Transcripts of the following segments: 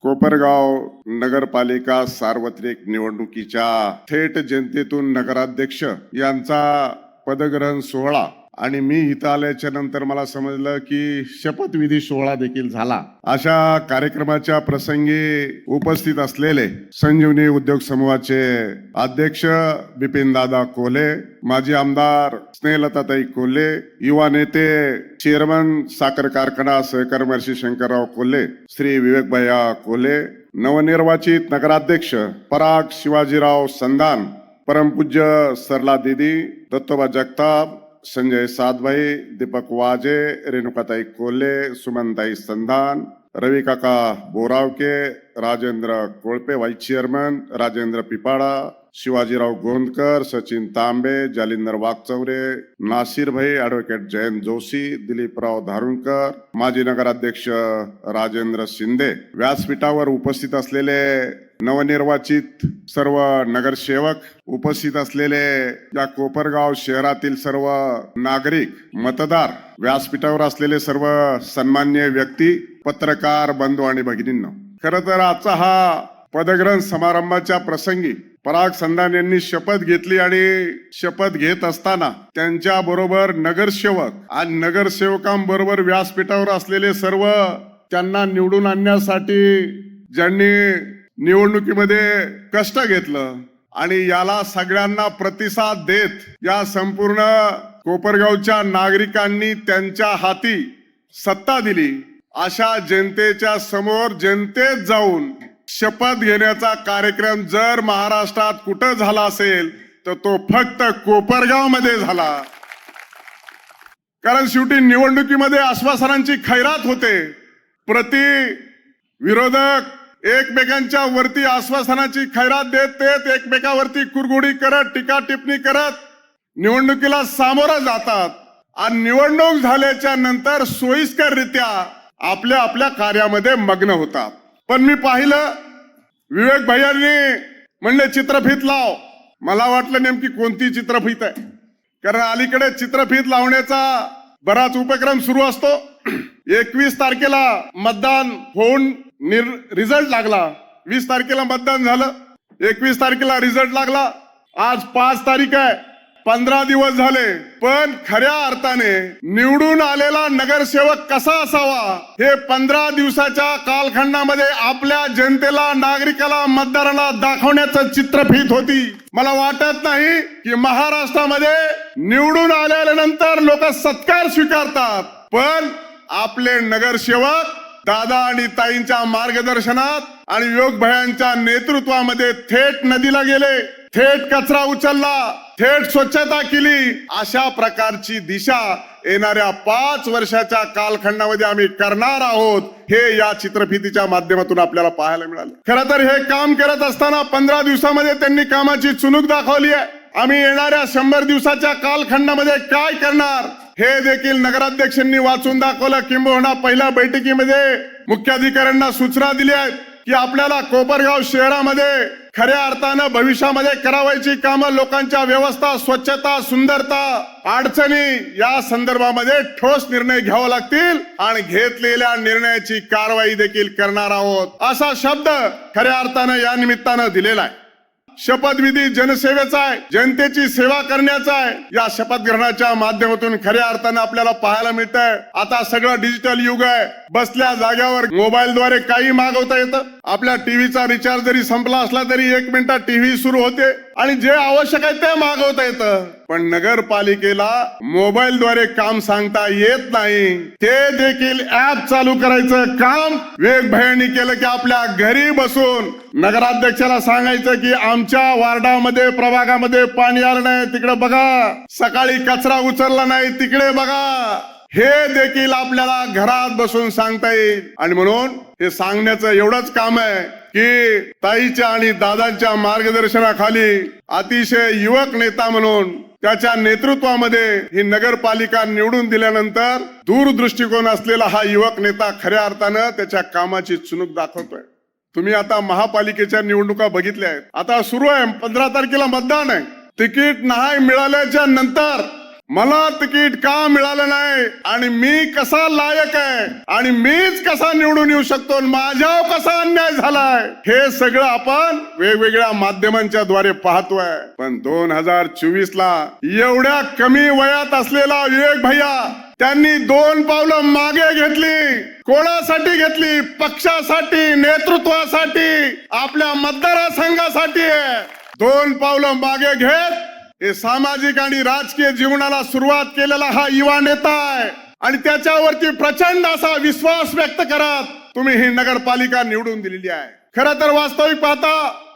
कोपरगाव नगरपालिका सार्वत्रिक निवडणुकीच्या थेट जनतेतून नगराध्यक्ष यांचा पदग्रहण सोहळा आणि मी इथं आल्याच्या नंतर मला समजलं की शपथविधी सोहळा देखील झाला। अशा कार्यक्रमाच्या प्रसंगी उपस्थित असलेले संजीवनी उद्योग समूहाचे अध्यक्ष बिपिन दादा कोल्हे, माजी आमदार स्नेहलताताई कोल्हे, युवा नेते चेअरमन साखर कारखाना सहकार महर्षी शंकरराव कोल्हे, श्री विवेक भैया कोल्हे, नवनिर्वाचित नगराध्यक्ष पराग शिवाजीराव संधान, परमपूज्य सरला दीदी, दत्तोबा जगताप, संजय सातभाई, दीपक वाजे, रेणुकाताई कोल्हे, सुमनताई संधान, रवी काका बोरावके, राजेंद्र कोळपे व्हाईस चेअरमन, राजेंद्र पिपाडा, शिवाजीराव गोंदकर, सचिन तांबे, जालिंदर वाघचौरे, नासिर भाई, ॲडव्होकेट जयंत जोशी, दिलीपराव धारुणकर, माजी नगराध्यक्ष राजेंद्र शिंदे, व्यासपीठावर उपस्थित असलेले नवनिर्वाचित सर्व नगरसेवक, उपस्थित असलेले या कोपरगाव शहरातील सर्व नागरिक, मतदार, व्यासपीठावर असलेले सर्व सन्मान्य व्यक्ती, पत्रकार बंधू आणि भगिनींनो, खरं तर आजचा हा पदग्रहण समारंभाच्या प्रसंगी पराग संधान यांनी शपथ घेतली आणि शपथ घेत असताना त्यांच्या बरोबर नगरसेवक आणि नगरसेवकांबरोबर व्यासपीठावर असलेले सर्व त्यांना निवडून आणण्यासाठी ज्यांनी निवडणुकीमध्ये कष्ट घेतलं आणि याला सगळ्यांना प्रतिसाद देत या संपूर्ण कोपरगावच्या नागरिकांनी त्यांच्या हाती सत्ता दिली, अशा जनतेच्या समोर जनतेत जाऊन शपथ घेण्याचा कार्यक्रम जर महाराष्ट्रात कुठं झाला असेल तर तो फक्त कोपरगाव मध्ये झाला। कारण शेवटी निवडणुकीमध्ये आश्वासनांची खैरात होते, प्रति विरोधक एकमेकांच्या वरती आश्वासनाची खैरात देत एकमेकावरती कुरघोडी करत टीका टिप्पणी करत निवडणुकीला सामोरं जातात आणि निवडणूक झाल्याच्या नंतर सोयीस्कररित्या आपल्या आपल्या कार्यामध्ये मग्न होतात। पण मी पाहिलं विवेक भैयांनी म्हणले चित्रफीत लाव, मला वाटलं नेमकी कोणती चित्रफीत आहे, कारण अलीकडे चित्रफीत लावण्याचा बराच उपक्रम सुरू असतो। 21 तारखेला मतदान होऊन रिझल्ट लागला, 20 तारखेला मतदान झालं, 21 तारखेला रिझल्ट लागला, आज 5 तारीख आहे, 15 दिवस झाले, पण खऱ्या अर्थाने निवडून आलेला नगरसेवक कसा असावा हे 15 दिवसाच्या कालखंडामध्ये आपल्या जनतेला, नागरिकाला, मतदाराला दाखवण्याचं चित्रफीत होती। मला वाटत नाही की महाराष्ट्रामध्ये निवडून आल्यानंतर लोक सत्कार स्वीकारतात, पण आपले नगरसेवक दादा आणि ताईंच्या मार्गदर्शनात आणि विवेक भैयांच्या नेतृत्वामध्ये थेट नदीला गेले, थेट कचरा उचलला, थेट स्वच्छता केली। अशा प्रकारची दिशा येणाऱ्या 5 वर्षाच्या कालखंडामध्ये आम्ही करणार आहोत, हे या चित्रफितीच्या माध्यमातून आपल्याला पाहायला मिळालं। खरं तर हे काम करत असताना 15 दिवसामध्ये त्यांनी कामाची चुणूक दाखवली आहे। आम्ही येणाऱ्या 100 दिवसाच्या कालखंडामध्ये काय करणार हे देखील नगराध्यक्षांनी वाचून दाखवलं, किंबहुना पहिल्या बैठकीमध्ये मुख्याधिकाऱ्यांना सूचना दिल्या आहेत की आपल्याला कोपरगाव शहरामध्ये खऱ्या अर्थानं भविष्यामध्ये करावायची कामं, लोकांच्या व्यवस्था, स्वच्छता, सुंदरता, अडचणी या संदर्भामध्ये ठोस निर्णय घ्यावे लागतील आणि घेतलेल्या निर्णयाची कारवाई देखील करणार आहोत, असा शब्द खऱ्या अर्थानं या निमित्तानं दिलेला आहे। शपथविधी जनसेवेचा आहे, जनतेची सेवा करण्याचा आहे। या शपथ ग्रहणाच्या माध्यमातून खऱ्या अर्थानं आपल्याला पाहायला मिळतंय आता सगळं डिजिटल युग आहे, बसल्या जाग्यावर मोबाईलद्वारे काही मागवता येतं। आपल्या टीव्हीचा रिचार्ज जरी संपला असला तरी 1 मिनिटात टीव्ही सुरू होते आणि जे आवश्यक आहे ते मागवता येतं, पण नगरपालिकेला मोबाईलद्वारे काम सांगता येत नाही। ते देखील ऍप चालू करायचं काम विवेक भैयांनी केलं की आपल्या घरी बसून नगराध्यक्षाला सांगायचं की आमच्या वार्डामध्ये, प्रभागामध्ये पाणी आलं नाही, तिकडे बघा, सकाळी कचरा उचलला नाही, तिकडे बघा, हे देखील आपल्याला घरात बसून सांगता येईल। आणि म्हणून हे सांगण्याचं एवढंच काम आहे की ताईच्या आणि दादांच्या मार्गदर्शनाखाली अतिशय युवक नेता म्हणून त्याच्या नेतृत्वामध्ये ही नगरपालिका निवडून दिल्यानंतर दूरदृष्टिकोन असलेला हा युवक नेता खऱ्या अर्थानं त्याच्या कामाची चुणूक दाखवतोय। तुम्ही आता महापालिकेच्या निवडणुका बघितल्या आहेत, आता सुरू आहे, 15 तारखेला मतदान आहे। तिकीट नाही मिळाल्याच्या नंतर मला तिकीट का मिळालं नाही आणि मी कसा लायक आहे आणि मीच कसा निवडून येऊ शकतो आणि माझ्यावर कसा अन्याय झालाय हे सगळं आपण वेगवेगळ्या माध्यमांच्या द्वारे पाहतोय. पण 2024 ला एवढ्या कमी वयात असलेला विवेक भैया त्यांनी 2 पावलं मागे घेतली. कोणासाठी घेतली? पक्षासाठी, नेतृत्वासाठी, आपल्या मतदारसंघासाठी. 2 पावलं मागे घेत हे सामाजिक आणि राजकीय जीवनाला सुरुवात केलेला हा युवा नेता आहे आणि त्याच्यावरती प्रचंड असा विश्वास व्यक्त करत तुम्ही ही नगरपालिका निवडून दिलेली आहे. खरं तर वास्तविक पाहता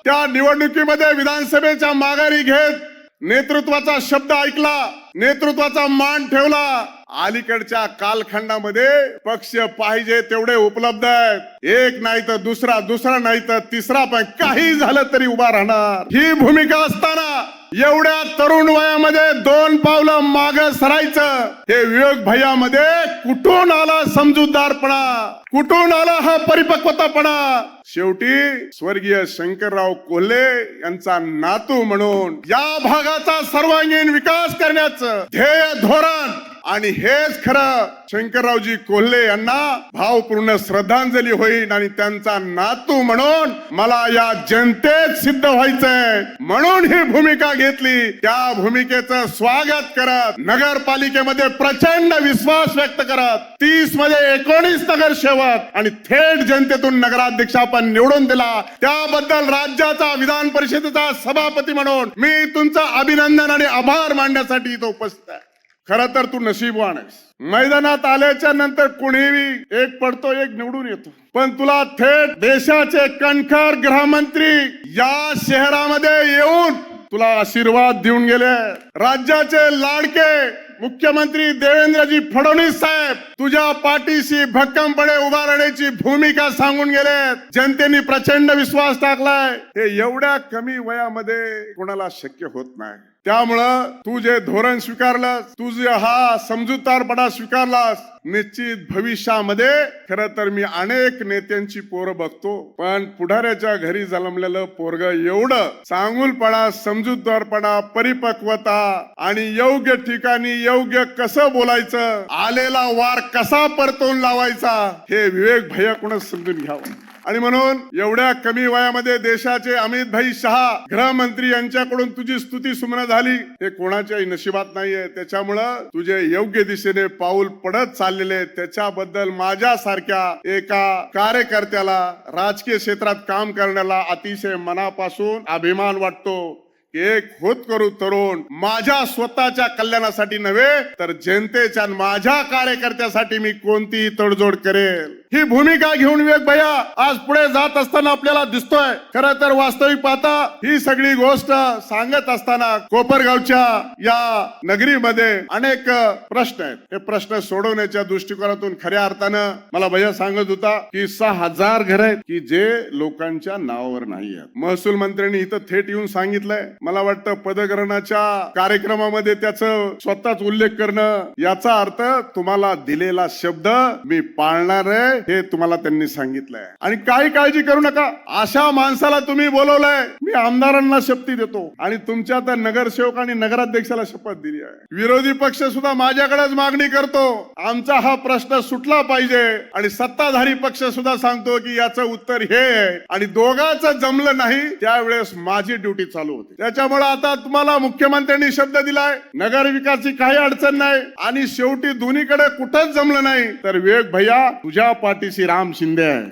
त्या निवडणुकीमध्ये विधानसभेच्या माघारी घेत नेतृत्वाचा शब्द ऐकला, नेतृत्वाचा मान ठेवला. अलीकडच्या कालखंडामध्ये पक्ष पाहिजे तेवढे उपलब्ध आहेत. एक नाही तर दुसरा, दुसरा नाही तर तिसरा, पण काही झालं तरी उभा राहणार. ही भूमिका असताना एवढ्या तरुण वयामध्ये 2 पावलं माग सरायचं, हे विवेक भैयामध्ये कुठून आला समजूतदारपणा, कुठून आला हा परिपक्वतापणा? शेवटी स्वर्गीय शंकरराव कोल्हे यांचा नातू म्हणून या भागाचा सर्वांगीण विकास करण्याचं ध्येय धोरण आणि हेच खरं शंकररावजी कोल्हे यांना भावपूर्ण श्रद्धांजली होईल आणि त्यांचा नातू म्हणून मला या जनतेत सिद्ध व्हायचंय म्हणून ही भूमिका घेतली. त्या भूमिकेचं स्वागत करत नगरपालिकेमध्ये प्रचंड विश्वास व्यक्त करत 30 मध्ये 19 नगरसेवक आणि थेट जनतेतून नगराध्यक्ष आपण निवडून दिला. त्याबद्दल राज्याचा विधान परिषदेचा सभापती म्हणून मी तुमचं अभिनंदन आणि आभार मानण्यासाठी इथं उपस्थित आहे. खरं तर तू नशीबवान आहेस. मैदानात आल्याच्या नंतर कुणीही एक पडतो एक निवडून येतो, पण तुला थेट देशाचे कणखर गृहमंत्री या शहरामध्ये येऊन तुला आशीर्वाद देऊन गेले. राज्याचे लाडके मुख्यमंत्री देवेंद्रजी फडणवीस साहेब तुझ्या पाठीशी भक्कमपणे उभा राहण्याची भूमिका सांगून गेले. जनतेने प्रचंड विश्वास टाकलाय. हे एवढ्या कमी वयामध्ये कोणाला शक्य होत नाही. त्यामुळं तू जे धोरण स्वीकारलंस, तू जे हा समजूतदारपणा स्वीकारलास, निश्चित भविष्यामध्ये खरं तर मी अनेक नेत्यांची पोरं बघतो, पण पुढाऱ्याच्या घरी जन्मलेलं पोरग एवढं चांगुलपणा, समजूतदारपणा, परिपक्वता आणि योग्य ठिकाणी योग्य कसं बोलायचं, आलेला वार कसा परतून लावायचा हे विवेक भैया कोणच समजून घ्यावं. आणि म्हणून एवढ्या कमी वयामध्ये देशाचे अमित भाई शहा गृहमंत्री यांच्याकडून तुझी स्तुती सुमन झाली, हे कोणाच्याही नशिबात नाहीये. त्याच्यामुळं तुझे योग्य दिशेने पाऊल पडत चाललेले, त्याच्याबद्दल माझ्यासारख्या एका कार्यकर्त्याला, राजकीय क्षेत्रात काम करण्याला अतिशय मनापासून अभिमान वाटतो. एक होत करू तरुण माझ्या स्वतःच्या कल्याणासाठी नव्हे तर जनतेच्या माझ्या कार्यकर्त्यासाठी मी कोणतीही तडजोड करेल. ही भूमिका घेऊन विवेक भैया आज पुढे जात असताना आपल्याला दिसतोय. खरं तर वास्तविक पाहता ही सगळी गोष्ट सांगत असताना कोपरगावच्या या नगरीमध्ये अनेक प्रश्न आहेत. हे प्रश्न सोडवण्याच्या दृष्टिकोनातून खऱ्या अर्थानं मला भैया सांगत होता की 6,000 घर आहेत की जे लोकांच्या नावावर नाही आहेत. महसूल मंत्र्यांनी इथं थेट येऊन सांगितलंय. मला वाटतं पदग्रहणाच्या कार्यक्रमामध्ये त्याचं स्वतःच उल्लेख करणं याचा अर्थ तुम्हाला दिलेला शब्द मी पाळणार आहे हे तुम्हाला त्यांनी सांगितलंय. आणि काही काळजी करू नका, अशा माणसाला तुम्ही बोलवलंय. मी आमदारांना शपथ देतो आणि तुमच्या त्या नगरसेवक आणि नगराध्यक्षाला शपथ दिली आहे. विरोधी पक्ष सुद्धा माझ्याकडेच मागणी करतो, आमचा हा प्रश्न सुटला पाहिजे. आणि सत्ताधारी पक्ष सुद्धा सांगतो की याचं उत्तर हे आहे. आणि दोघांचं जमलं नाही त्यावेळेस माझी ड्युटी चालू होती. त्याच्यामुळे आता तुम्हाला मुख्यमंत्र्यांनी शब्द दिलाय, नगर विकासाची काही अडचण नाही. आणि शेवटी दोन्हीकडे कुठंच जमलं नाही तर विवेक भैया तुझ्या पाठीशी राम शिंदे आहे.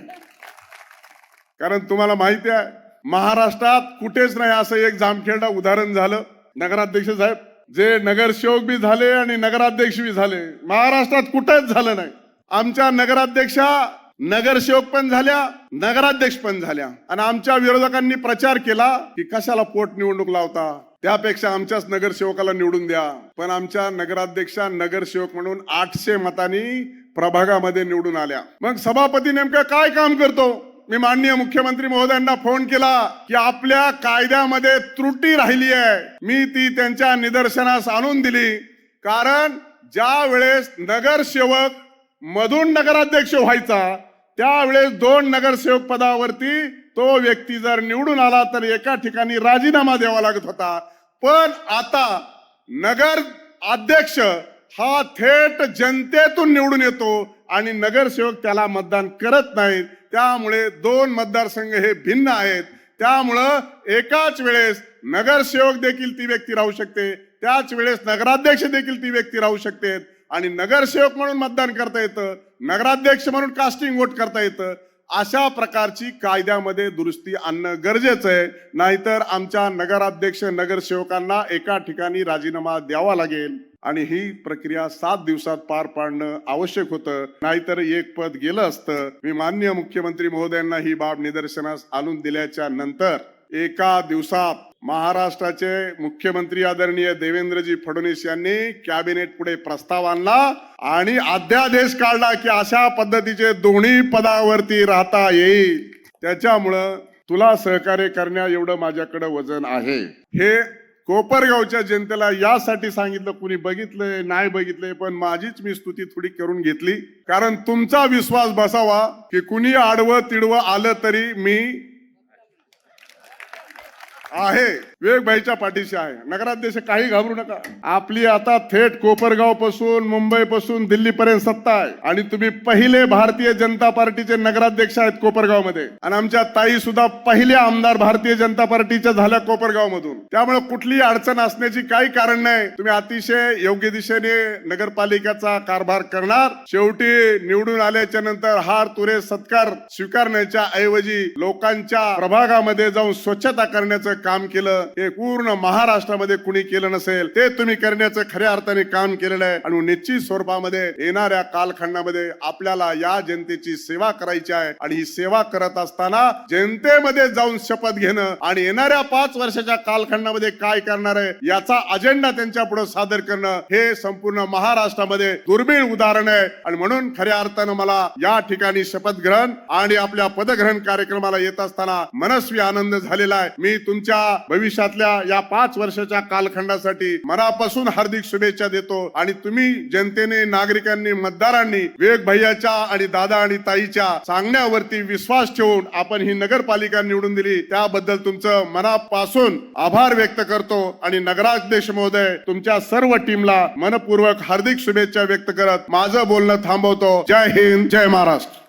कारण तुम्हाला माहिती आहे महाराष्ट्रात कुठेच नाही असं एक जामखेडा उदाहरण झालं. नगराध्यक्ष साहेब जे नगरसेवक बी झाले आणि नगराध्यक्ष बी झाले, महाराष्ट्रात कुठेच झालं नाही. आमच्या नगराध्यक्षा नगरसेवक पण झाल्या, नगराध्यक्ष पण झाल्या. आणि आमच्या विरोधकांनी प्रचार केला की कशाला पोटनिवडणूक लावता, त्यापेक्षा आमच्याच नगरसेवकाला निवडून द्या. पण आमच्या नगराध्यक्षा नगरसेवक म्हणून 800 मतांनी प्रभागामध्ये निवडून आल्या. मग सभापती नेमकं काय काम करतो? मी माननीय मुख्यमंत्री महोदयांना फोन केला की आपल्या कायद्यामध्ये त्रुटी राहिली आहे. मी ती त्यांच्या निदर्शनास आणून दिली. कारण ज्या वेळेस नगरसेवक मधून नगराध्यक्ष व्हायचा त्यावेळेस 2 नगरसेवक पदावरती तो व्यक्ती जर निवडून आला तर एका ठिकाणी राजीनामा द्यावा लागत होता. पण आता नगर अध्यक्ष हा थेट जनतेतून निवडून येतो आणि नगरसेवक त्याला मतदान करत नाहीत. त्यामुळे दोन मतदारसंघ हे भिन्न आहेत. त्यामुळं एकाच वेळेस नगरसेवक देखील ती व्यक्ती राहू शकते, त्याच वेळेस नगराध्यक्ष देखील ती व्यक्ती राहू शकते आणि नगरसेवक म्हणून मतदान करता येतं, नगराध्यक्ष म्हणून कास्टिंग वोट करता येतं. अशा प्रकारची कायद्यामध्ये दुरुस्ती आणणं गरजेचं आहे. नाहीतर आमच्या नगराध्यक्ष नगरसेवकांना एका ठिकाणी राजीनामा द्यावा लागेल आणि ही प्रक्रिया 7 दिवसात पार पाडणं आवश्यक होतं. नाहीतर एक पद गेलं असतं. मी माननीय मुख्यमंत्री महोदयांना ही बाब निदर्शनास आणून दिल्याच्या नंतर एका दिवसात महाराष्ट्राचे मुख्यमंत्री आदरणीय देवेंद्रजी फडणवीस यांनी कॅबिनेट पुढे प्रस्ताव आणला आणि अध्यादेश काढला की अशा पद्धतीचे दोन्ही पदावरती राहता येईल. त्याच्यामुळं तुला सहकार्य करण्या एवढं माझ्याकडे वजन आहे. हे कोपरगावच्या जनतेला यासाठी सांगितलं, कुणी बघितलंय नाही बघितलंय, पण माझीच मी स्तुती थोडी करून घेतली, कारण तुमचा विश्वास बसावा की कुणी आडवं तिडवं आलं तरी मी आहे, विवेकभाईच्या पाठीशी आहे. नगराध्यक्ष काही घाबरू नका. आपली आता थेट कोपरगाव पासून मुंबई पासून दिल्ली पर्यंत सत्ता आहे आणि तुम्ही पहिले भारतीय जनता पार्टीचे नगराध्यक्ष आहेत कोपरगाव मध्ये आणि आमच्या ताई सुद्धा पहिले आमदार भारतीय जनता पार्टीच्या झाल्या कोपरगाव मधून. त्यामुळे कुठलीही अडचण असण्याची काही कारण नाही. तुम्ही अतिशय योग्य दिशेने नगरपालिकेचा कारभार करणार. शेवटी निवडून आल्याच्या नंतर हार तुरे सत्कार स्वीकारण्याच्या ऐवजी लोकांच्या प्रभागामध्ये जाऊन स्वच्छता करण्याचं काम केलं. हे पूर्ण महाराष्ट्रामध्ये कुणी केलं नसेल. ते तुम्ही करण्याचं खऱ्या अर्थाने काम केलेलं आहे आणि निश्चित स्वरूपामध्ये येणाऱ्या कालखंडामध्ये आपल्याला या जनतेची सेवा करायची आहे आणि ही सेवा करत असताना जनतेमध्ये जाऊन शपथ घेणं आणि येणाऱ्या 5 वर्षाच्या कालखंडामध्ये काय करणार आहे याचा अजेंडा त्यांच्या पुढे सादर करणं हे संपूर्ण महाराष्ट्रामध्ये दुर्मिळ उदाहरण आहे. आणि म्हणून खऱ्या अर्थानं मला या ठिकाणी शपथ ग्रहण आणि आपल्या पदग्रहण कार्यक्रमाला येत असताना मनस्वी आनंद झालेला आहे. मी तुमच्या भविष्यातल्या या 5 वर्षाच्या कालखंडासाठी मनापासून हार्दिक शुभेच्छा देतो आणि तुम्ही जनतेने, नागरिकांनी, मतदारांनी विवेक भैयाच्या आणि दादा आणि ताईच्या सांगण्यावरती विश्वास ठेवून आपण ही नगरपालिका निवडून दिली, त्याबद्दल तुमचं मनापासून आभार व्यक्त करतो आणि नगराध्यक्ष महोदय तुमच्या सर्व टीमला मनपूर्वक हार्दिक शुभेच्छा व्यक्त करत माझं बोलणं थांबवतो. जय हिंद, जय महाराष्ट्र.